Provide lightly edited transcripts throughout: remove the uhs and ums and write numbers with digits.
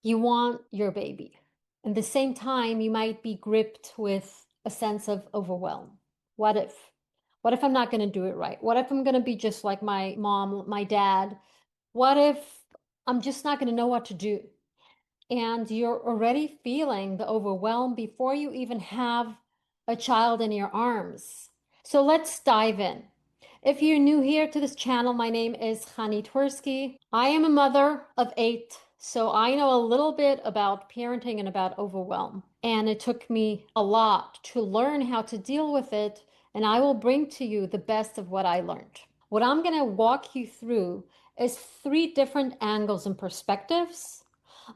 You want your baby. At the same time, you might be gripped with a sense of overwhelm. What if? What if I'm not going to do it right? What if I'm going to be just like my mom, my dad? What if I'm just not going to know what to do? And you're already feeling the overwhelm before you even have a child in your arms. So let's dive in. If you're new here to this channel, my name is Chanie Twersky. I am a mother of 8, so I know a little bit about parenting and about overwhelm. And it took me a lot to learn how to deal with it, and I will bring to you the best of what I learned. What I'm going to walk you through is 3 different angles and perspectives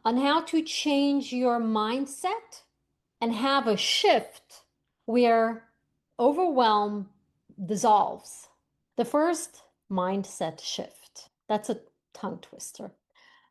on how to change your mindset and have a shift where overwhelm dissolves. The first mindset shift, that's a tongue twister.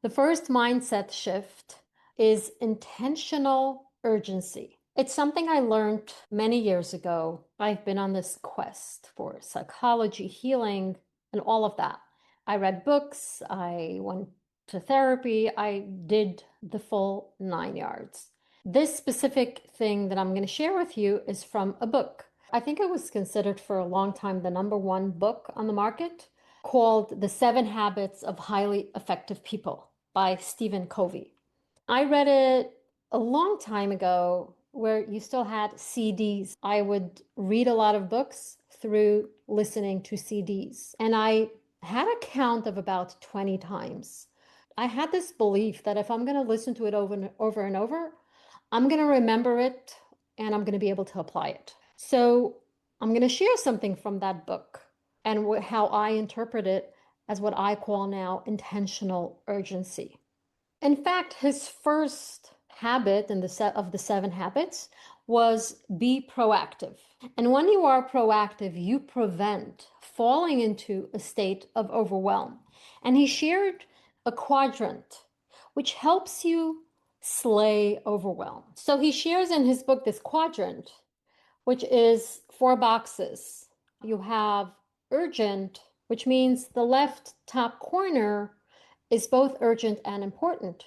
The first mindset shift is intentional urgency. It's something I learned many years ago. I've been on this quest for psychology, healing, and all of that. I read books, I went to therapy, I did the full 9 yards. This specific thing that I'm going to share with you is from a book. I think it was considered for a long time the #1 book on the market, called The 7 Habits of Highly Effective People by Stephen Covey. I read it a long time ago where you still had CDs. I would read a lot of books through listening to CDs, and I had a count of about 20 times. I had this belief that if I'm going to listen to it over and over, I'm going to remember it and I'm going to be able to apply it. So I'm going to share something from that book and how I interpret it as what I call now intentional urgency. In fact, his first habit in the set of the 7 habits was be proactive. And when you are proactive, you prevent falling into a state of overwhelm. And he shared a quadrant which helps you slay overwhelm. So he shares in his book this quadrant, which is 4 boxes. You have urgent, which means the left top corner is both urgent and important.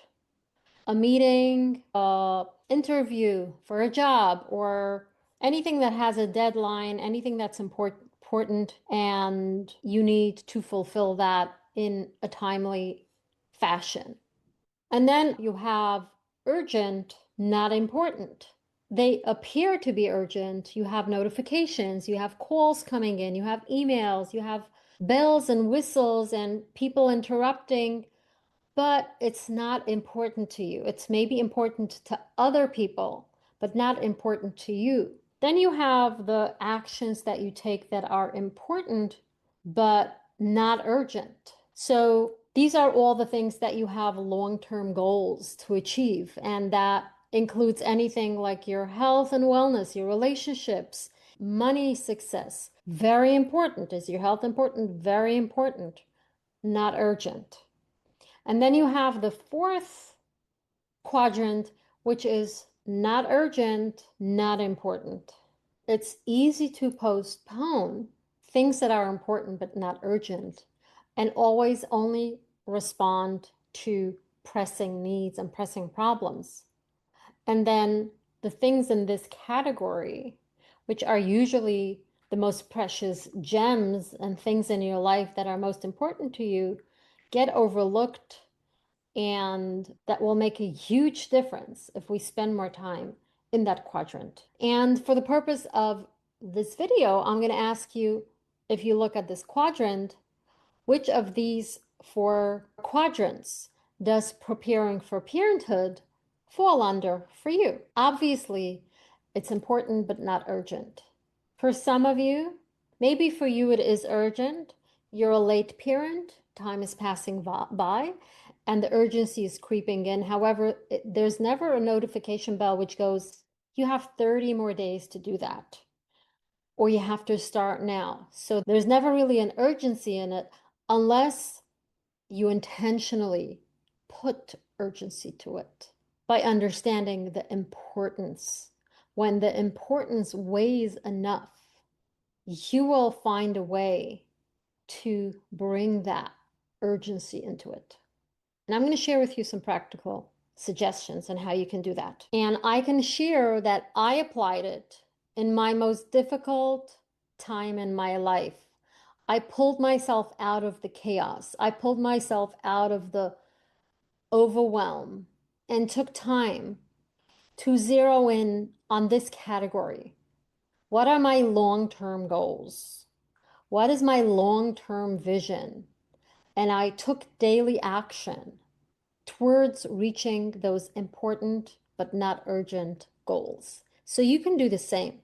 A meeting, a interview for a job, or anything that has a deadline, anything that's important, and you need to fulfill that in a timely fashion. And then you have urgent, not important. They appear to be urgent. You have notifications, you have calls coming in, you have emails, you have bells and whistles and people interrupting, but it's not important to you. It's maybe important to other people, but not important to you. Then you have the actions that you take that are important, but not urgent. So these are all the things that you have long-term goals to achieve, and that includes anything like your health and wellness, your relationships, money, success. Very important. Is your health important? Very important. Not urgent. And then you have the fourth quadrant, which is not urgent, not important. It's easy to postpone things that are important but not urgent, and always only respond to pressing needs and pressing problems. And then the things in this category, which are usually the most precious gems and things in your life that are most important to you, get overlooked, and that will make a huge difference if we spend more time in that quadrant. And for the purpose of this video, I'm going to ask you, if you look at this quadrant, which of these 4 quadrants does preparing for parenthood fall under for you? Obviously, it's important but not urgent. For some of you, maybe for you it is urgent. You're a late parent, time is passing by, and the urgency is creeping in. However, there's never a notification bell which goes, you have 30 more days to do that, or you have to start now. So there's never really an urgency in it unless you intentionally put urgency to it by understanding the importance. When the importance weighs enough, you will find a way to bring that urgency into it. And I'm going to share with you some practical suggestions on how you can do that. And I can share that I applied it in my most difficult time in my life. I pulled myself out of the chaos. I pulled myself out of the overwhelm and took time to zero in on this category. What are my long-term goals? What is my long-term vision? And I took daily action towards reaching those important but not urgent goals. So you can do the same.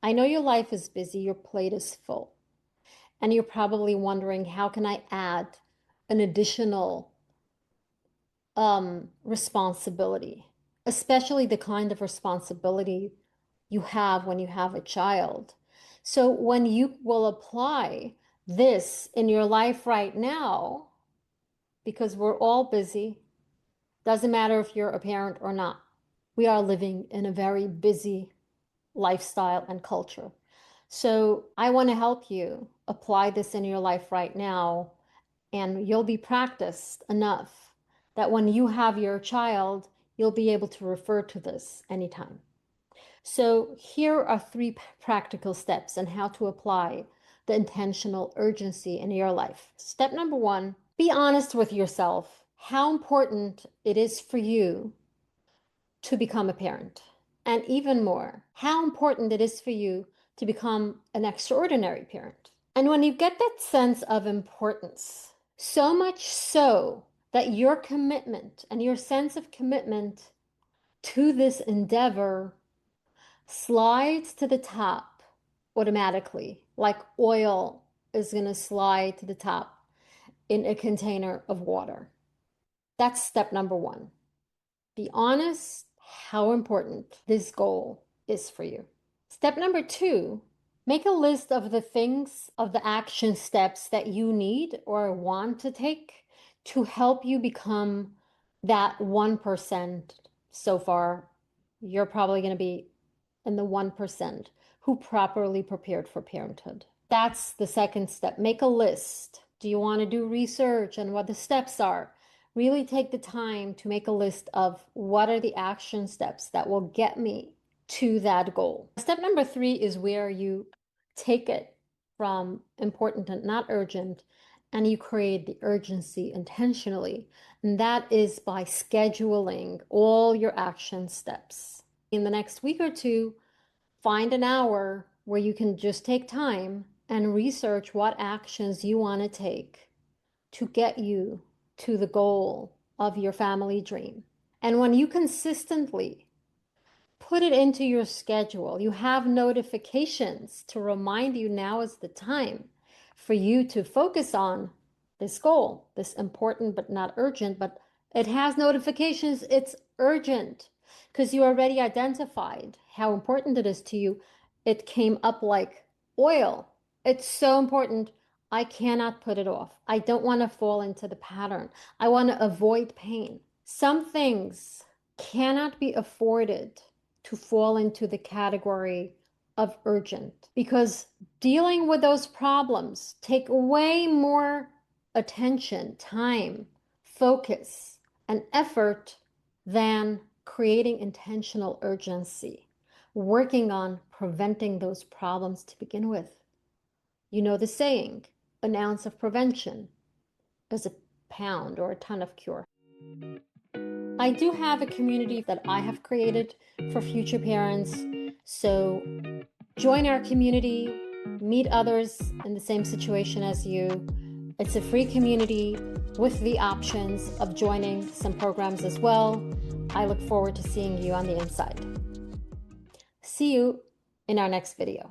I know your life is busy, your plate is full, and you're probably wondering, how can I add an additional responsibility, especially the kind of responsibility you have when you have a child. So when you will apply this in your life right now, because we're all busy, doesn't matter if you're a parent or not, we are living in a very busy lifestyle and culture. So I want to help you apply this in your life right now, and you'll be practiced enough that when you have your child, you'll be able to refer to this anytime. So here are 3 practical steps on how to apply the intentional urgency in your life. Step number 1, be honest with yourself how important it is for you to become a parent. And even more, how important it is for you to become an extraordinary parent. And when you get that sense of importance, so much so that your commitment and your sense of commitment to this endeavor slides to the top automatically, like oil is going to slide to the top in a container of water. That's step number 1. Be honest how important this goal is for you. Step number 2, make a list of the things, of the action steps that you need or want to take to help you become that 1%. So far, you're probably going to be in the 1% who properly prepared for parenthood. That's the second step. Make a list. Do you want to do research on what the steps are? Really take the time to make a list of what are the action steps that will get me to that goal. Step number 3 is where you take it from important and not urgent, and you create the urgency intentionally. And that is by scheduling all your action steps. In the next week or two, find an hour where you can just take time and research what actions you want to take to get you to the goal of your family dream. And when you consistently put it into your schedule, you have notifications to remind you now is the time for you to focus on this goal, this important but not urgent, but it has notifications, it's urgent because you already identified how important it is to you. It came up like oil. It's so important. I cannot put it off. I don't want to fall into the pattern. I want to avoid pain. Some things cannot be afforded to fall into the category of urgent because dealing with those problems take way more attention, time, focus, and effort than creating intentional urgency, working on preventing those problems to begin with. You know the saying, an ounce of prevention is a pound or a ton of cure. I do have a community that I have created for future parents. So join our community, meet others in the same situation as you. It's a free community with the options of joining some programs as well. I look forward to seeing you on the inside. See you in our next video.